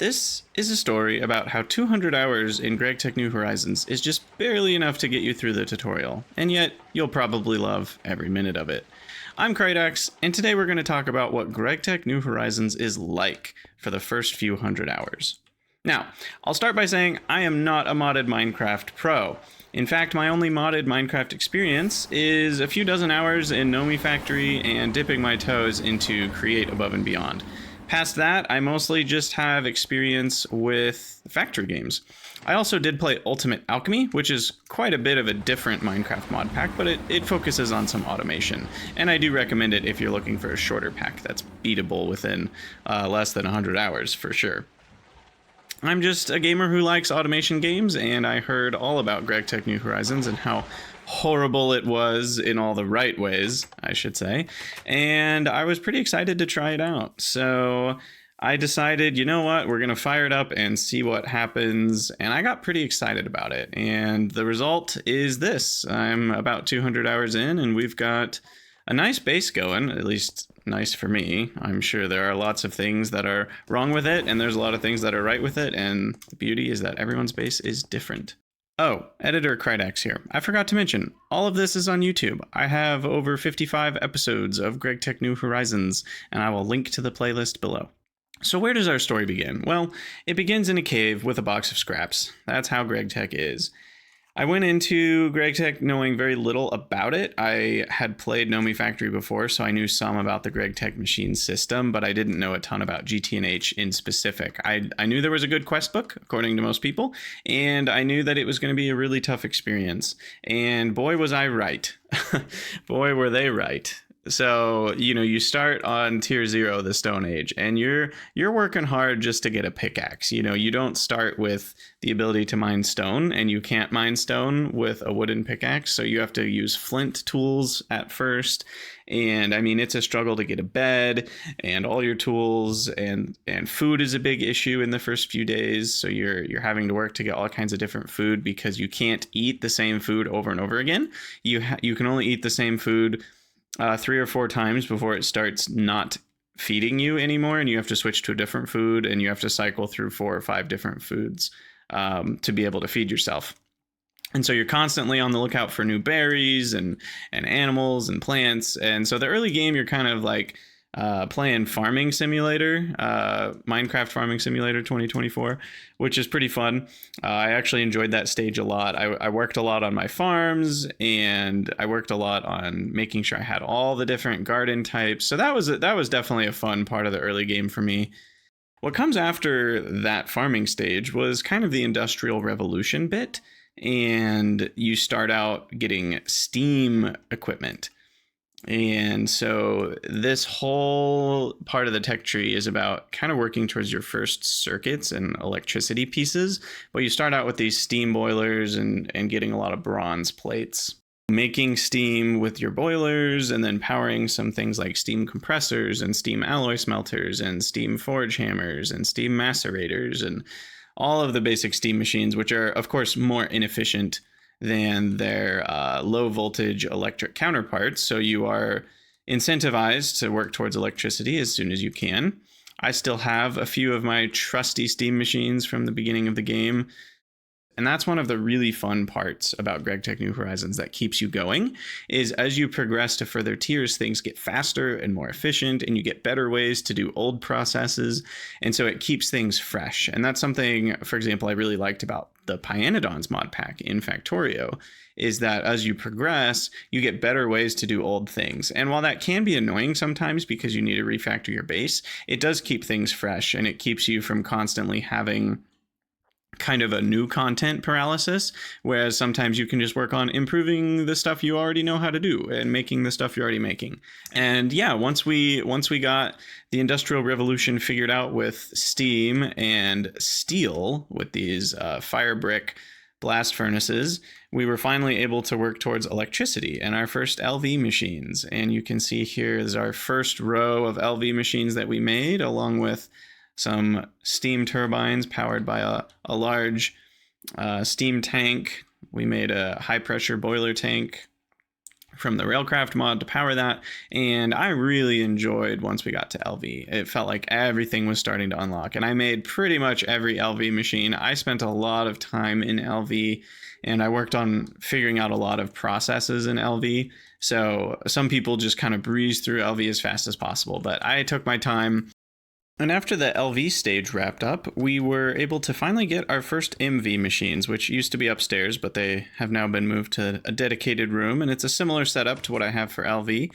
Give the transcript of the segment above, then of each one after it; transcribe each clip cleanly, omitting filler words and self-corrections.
This is a story about how 200 hours in GregTech New Horizons is just barely enough to get you through the tutorial, and yet you'll probably love every minute of it. I'm Krydax, and today we're going to talk about what GregTech New Horizons is like for the first few hundred hours. Now, I'll start by saying I am not a modded Minecraft pro. In fact, my only modded Minecraft experience is a few dozen hours in Nomi Factory and dipping my toes into Create Above and Beyond. Past that, I mostly just have experience with factory games. I also did play Ultimate Alchemy, which is quite a bit of a different Minecraft mod pack, but it focuses on some automation. And I do recommend it if you're looking for a shorter pack that's beatable within less than 100 hours for sure. I'm just a gamer who likes automation games, and I heard all about GregTech New Horizons and how horrible it was in all the right ways, I should say, and I was pretty excited to try it out. So I decided, you know what, we're gonna fire it up and see what happens, and I got pretty excited about it. And the result is this: I'm about 200 hours in, and we've got a nice base going, at least nice for me. I'm sure there are lots of things that are wrong with it, and there's a lot of things that are right with it, and the beauty is that everyone's base is different. Oh, editor Krydax here. I forgot to mention, all of this is on YouTube. I have over 55 episodes of GregTech New Horizons, and I will link to the playlist below. So where does our story begin? Well, it begins in a cave with a box of scraps. That's how GregTech is. I went into GregTech knowing very little about it. I had played Nomi Factory before, so I knew some about the GregTech machine system, but I didn't know a ton about GTNH in specific. I knew there was a good quest book, according to most people, and I knew that it was going to be a really tough experience. And boy, was I right. Boy, were they right. So, you start on tier 0, the Stone Age, and you're working hard just to get a pickaxe. You don't start with the ability to mine stone, and you can't mine stone with a wooden pickaxe, so you have to use flint tools at first. And I mean, it's a struggle to get a bed and all your tools, and food is a big issue in the first few days. So you're having to work to get all kinds of different food because you can't eat the same food over and over again. You can only eat the same food 3 or 4 times before it starts not feeding you anymore, and you have to switch to a different food, and you have to cycle through 4 or 5 different foods to be able to feed yourself. And so you're constantly on the lookout for new berries and animals and plants. And so the early game, you're kind of like playing Farming Simulator, Minecraft Farming Simulator 2024, which is pretty fun. I actually enjoyed that stage a lot. I worked a lot on my farms, and I worked a lot on making sure I had all the different garden types. So that was definitely a fun part of the early game for me. What comes after that farming stage was kind of the Industrial Revolution bit, and you start out getting steam equipment. And so this whole part of the tech tree is about kind of working towards your first circuits and electricity pieces. But you start out with these steam boilers and getting a lot of bronze plates. Making steam with your boilers, and then powering some things like steam compressors and steam alloy smelters and steam forge hammers and steam macerators and all of the basic steam machines, which are, of course, more inefficient than their low voltage electric counterparts. So you are incentivized to work towards electricity as soon as you can. I still have a few of my trusty steam machines from the beginning of the game. And that's one of the really fun parts about GregTech New Horizons that keeps you going, is as you progress to further tiers, things get faster and more efficient, and you get better ways to do old processes. And so it keeps things fresh. And that's something, for example, I really liked about the Pyanodons mod pack in Factorio, is that as you progress, you get better ways to do old things. And while that can be annoying sometimes because you need to refactor your base, it does keep things fresh, and it keeps you from constantly having kind of a new content paralysis, whereas sometimes you can just work on improving the stuff you already know how to do and making the stuff you're already making. And yeah, once we got the Industrial Revolution figured out with steam and steel with these fire brick blast furnaces, we were finally able to work towards electricity and our first LV machines. And you can see here is our first row of LV machines that we made, along with some steam turbines powered by a large steam tank. We made a high pressure boiler tank from the Railcraft mod to power that, and I really enjoyed once we got to LV. It felt like everything was starting to unlock, and I made pretty much every LV machine. I spent a lot of time in LV, and I worked on figuring out a lot of processes in LV. So some people just kind of breeze through LV as fast as possible, but I took my time. And after the LV stage wrapped up, we were able to finally get our first MV machines, which used to be upstairs, but they have now been moved to a dedicated room, and it's a similar setup to what I have for LV.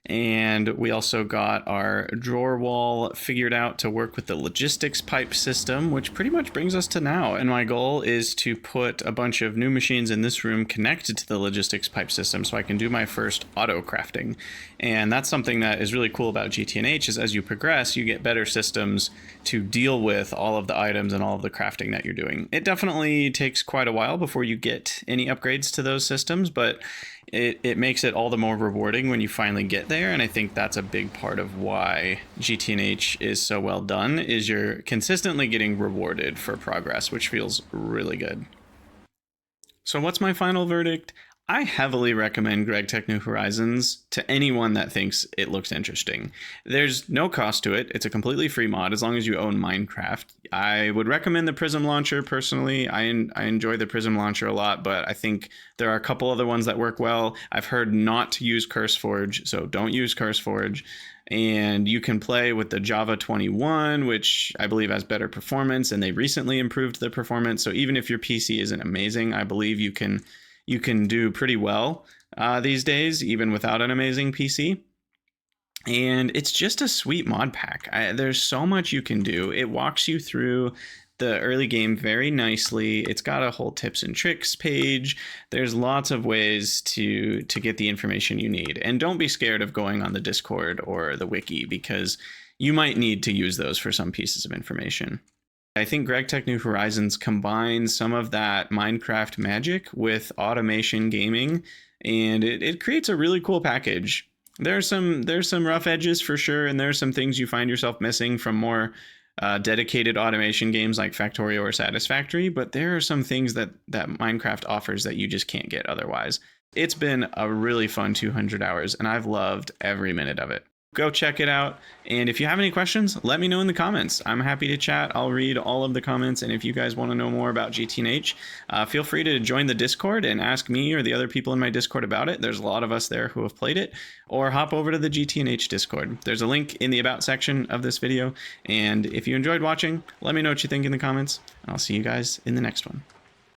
And we also got our drawer wall figured out to work with the logistics pipe system, which pretty much brings us to now. And my goal is to put a bunch of new machines in this room connected to the logistics pipe system so I can do my first auto crafting. And that's something that is really cool about GTNH is as you progress, you get better systems to deal with all of the items and all of the crafting that you're doing. It definitely takes quite a while before you get any upgrades to those systems, but it makes it all the more rewarding when you finally get there. And I think that's a big part of why GTNH is so well done, is you're consistently getting rewarded for progress, which feels really good. So what's my final verdict? I heavily recommend GregTech New Horizons to anyone that thinks it looks interesting. There's no cost to it. It's a completely free mod as long as you own Minecraft. I would recommend the Prism Launcher personally. I enjoy the Prism Launcher a lot, but I think there are a couple other ones that work well. I've heard not to use CurseForge, so don't use CurseForge. And you can play with the Java 21, which I believe has better performance, and they recently improved the performance. So even if your PC isn't amazing, I believe you can do pretty well these days, even without an amazing PC. And it's just a sweet mod pack. There's so much you can do. It walks you through the early game very nicely. It's got a whole tips and tricks page. There's lots of ways to get the information you need. And don't be scared of going on the Discord or the wiki, because you might need to use those for some pieces of information. I think GregTech New Horizons combines some of that Minecraft magic with automation gaming, and it creates a really cool package. There's some rough edges for sure, and there's some things you find yourself missing from more dedicated automation games like Factorio or Satisfactory, but there are some things that Minecraft offers that you just can't get otherwise. It's been a really fun 200 hours, and I've loved every minute of it. Go check it out. And if you have any questions, let me know in the comments. I'm happy to chat. I'll read all of the comments. And if you guys want to know more about GTNH, feel free to join the Discord and ask me or the other people in my Discord about it. There's a lot of us there who have played it. Or hop over to the GTNH Discord. There's a link in the About section of this video. And if you enjoyed watching, let me know what you think in the comments. I'll see you guys in the next one.